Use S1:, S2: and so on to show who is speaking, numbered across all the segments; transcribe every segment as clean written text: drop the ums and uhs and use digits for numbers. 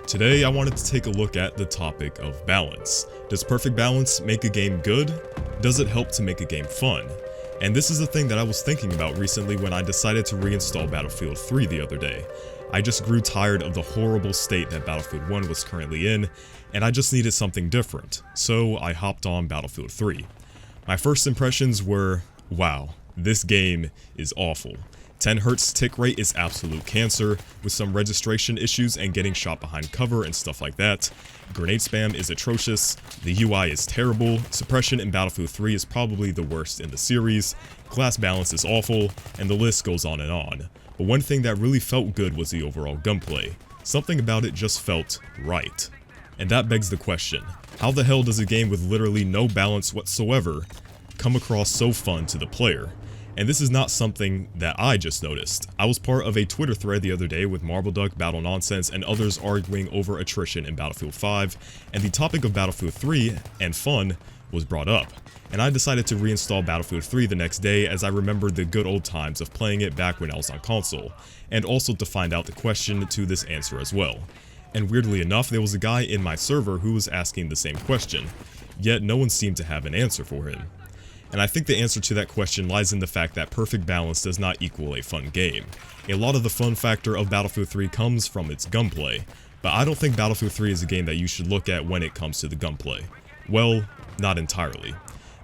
S1: Today I wanted to take a look at the topic of balance. Does perfect balance make a game good? Does it help to make a game fun? And this is a thing that I was thinking about recently when I decided to reinstall Battlefield 3 the other day. I just grew tired of the horrible state that Battlefield 1 was currently in, and I just needed something different, so I hopped on Battlefield 3. My first impressions were, wow, this game is awful. 10 Hz tick rate is absolute cancer, with some registration issues and getting shot behind cover and stuff like that. Grenade spam is atrocious, the UI is terrible, suppression in Battlefield 3 is probably the worst in the series, class balance is awful, and the list goes on and on. But one thing that really felt good was the overall gunplay. Something about it just felt right. And that begs the question, how the hell does a game with literally no balance whatsoever come across so fun to the player? And this is not something that I just noticed. I was part of a Twitter thread the other day with Marbleduck, Battle Nonsense, and others arguing over attrition in Battlefield 5, and the topic of Battlefield 3 and fun was brought up. And I decided to reinstall Battlefield 3 the next day as I remembered the good old times of playing it back when I was on console, and also to find out the question to this answer as well. And weirdly enough, there was a guy in my server who was asking the same question, yet no one seemed to have an answer for him. And I think the answer to that question lies in the fact that perfect balance does not equal a fun game. A lot of the fun factor of Battlefield 3 comes from its gunplay, but I don't think Battlefield 3 is a game that you should look at when it comes to the gunplay. Well, not entirely.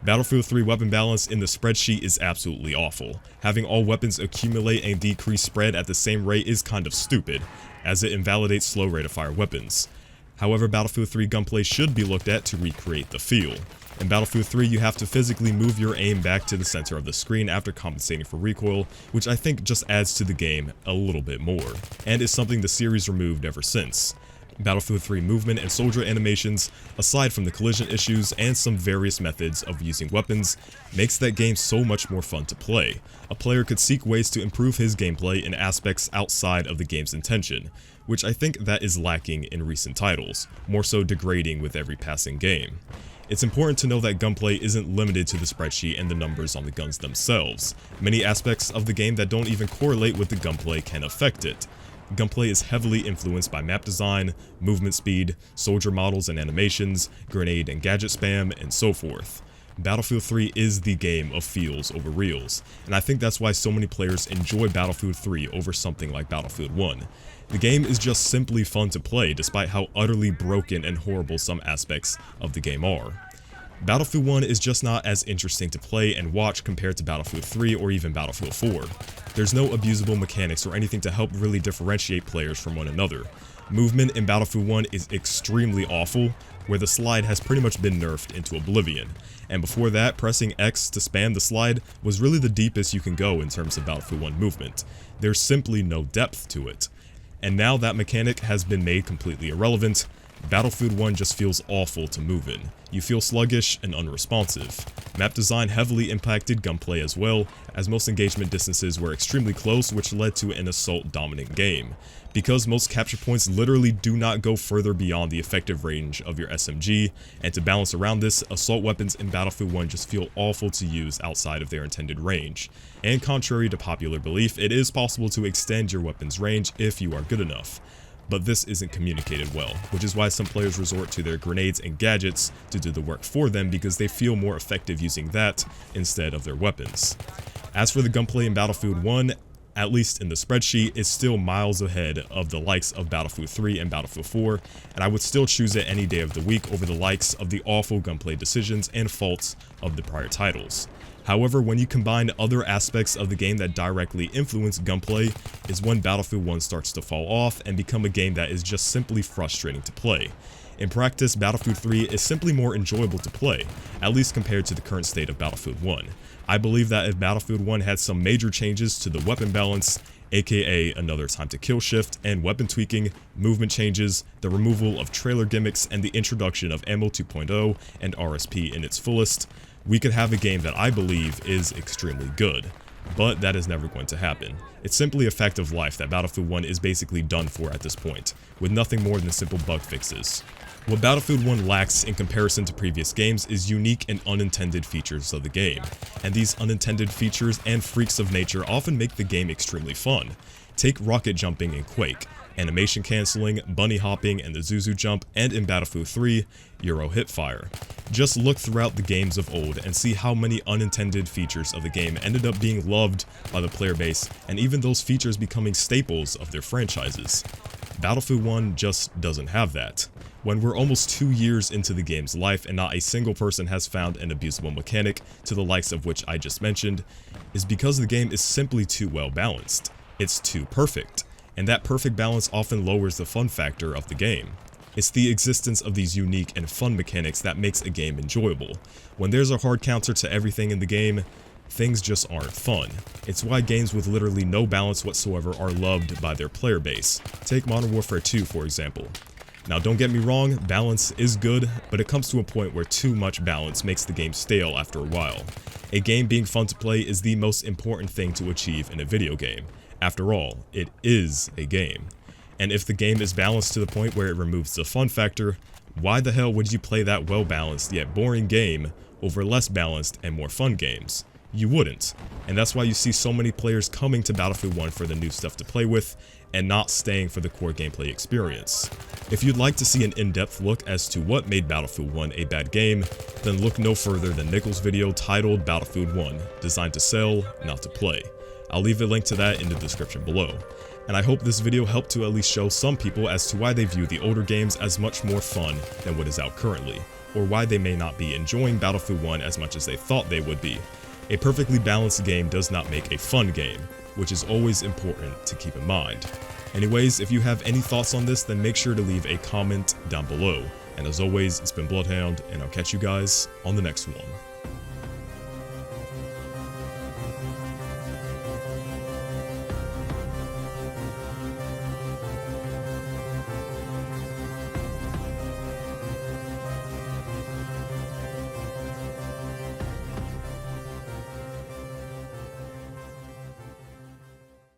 S1: Battlefield 3 weapon balance in the spreadsheet is absolutely awful. Having all weapons accumulate and decrease spread at the same rate is kind of stupid, as it invalidates slow rate of fire weapons. However, Battlefield 3 gunplay should be looked at to recreate the feel. In Battlefield 3, you have to physically move your aim back to the center of the screen after compensating for recoil, which I think just adds to the game a little bit more, and is something the series removed ever since. Battlefield 3 movement and soldier animations, aside from the collision issues and some various methods of using weapons, makes that game so much more fun to play. A player could seek ways to improve his gameplay in aspects outside of the game's intention, which I think that is lacking in recent titles, more so degrading with every passing game. It's important to know that gunplay isn't limited to the spreadsheet and the numbers on the guns themselves. Many aspects of the game that don't even correlate with the gunplay can affect it. Gunplay is heavily influenced by map design, movement speed, soldier models and animations, grenade and gadget spam, and so forth. Battlefield 3 is the game of feels over reals, and I think that's why so many players enjoy Battlefield 3 over something like Battlefield 1. The game is just simply fun to play despite how utterly broken and horrible some aspects of the game are. Battlefield 1 is just not as interesting to play and watch compared to Battlefield 3 or even Battlefield 4. There's no abusable mechanics or anything to help really differentiate players from one another. Movement in Battlefield 1 is extremely awful, where the slide has pretty much been nerfed into oblivion, and before that, pressing X to spam the slide was really the deepest you can go in terms of Battlefield 1 movement. There's simply no depth to it. And now that mechanic has been made completely irrelevant, Battlefield 1 just feels awful to move in. You feel sluggish and unresponsive. Map design heavily impacted gunplay as well, as most engagement distances were extremely close, which led to an assault-dominant game. Because most capture points literally do not go further beyond the effective range of your SMG, and to balance around this, assault weapons in Battlefield 1 just feel awful to use outside of their intended range. And contrary to popular belief, it is possible to extend your weapon's range if you are good enough. But this isn't communicated well, which is why some players resort to their grenades and gadgets to do the work for them because they feel more effective using that instead of their weapons. As for the gunplay in Battlefield 1, at least in the spreadsheet, it's still miles ahead of the likes of Battlefield 3 and Battlefield 4, and I would still choose it any day of the week over the likes of the awful gunplay decisions and faults of the prior titles. However, when you combine other aspects of the game that directly influence gunplay, is when Battlefield 1 starts to fall off and become a game that is just simply frustrating to play. In practice, Battlefield 3 is simply more enjoyable to play, at least compared to the current state of Battlefield 1. I believe that if Battlefield 1 had some major changes to the weapon balance, aka another time to kill shift and weapon tweaking, movement changes, the removal of trailer gimmicks, and the introduction of Ammo 2.0 and RSP in its fullest, we could have a game that I believe is extremely good. But that is never going to happen. It's simply a fact of life that Battlefield 1 is basically done for at this point, with nothing more than simple bug fixes. What Battlefield 1 lacks in comparison to previous games is unique and unintended features of the game, and these unintended features and freaks of nature often make the game extremely fun. Take rocket jumping in Quake. animation canceling, bunny hopping, and the Zuzu jump, and in Battlefield 3, Euro hipfire. Just look throughout the games of old and see how many unintended features of the game ended up being loved by the player base, and even those features becoming staples of their franchises. Battlefield 1 just doesn't have that. When we're almost 2 years into the game's life and not a single person has found an abusable mechanic to the likes of which I just mentioned, is because the game is simply too well balanced. It's too perfect, and that perfect balance often lowers the fun factor of the game. It's the existence of these unique and fun mechanics that makes a game enjoyable. When there's a hard counter to everything in the game, things just aren't fun. It's why games with literally no balance whatsoever are loved by their player base. Take Modern Warfare 2 for example. Now don't get me wrong, balance is good, but it comes to a point where too much balance makes the game stale after a while. A game being fun to play is the most important thing to achieve in a video game. After all, it is a game. And if the game is balanced to the point where it removes the fun factor, why the hell would you play that well-balanced yet boring game over less balanced and more fun games? You wouldn't. And that's why you see so many players coming to Battlefield 1 for the new stuff to play with, and not staying for the core gameplay experience. If you'd like to see an in-depth look as to what made Battlefield 1 a bad game, then look no further than Nickel's video titled Battlefield 1, Designed to Sell, Not to Play. I'll leave a link to that in the description below. And I hope this video helped to at least show some people as to why they view the older games as much more fun than what is out currently, or why they may not be enjoying Battlefield 1 as much as they thought they would be. A perfectly balanced game does not make a fun game, which is always important to keep in mind. Anyways, if you have any thoughts on this, then make sure to leave a comment down below. And as always, it's been BloodHound, and I'll catch you guys on the next one.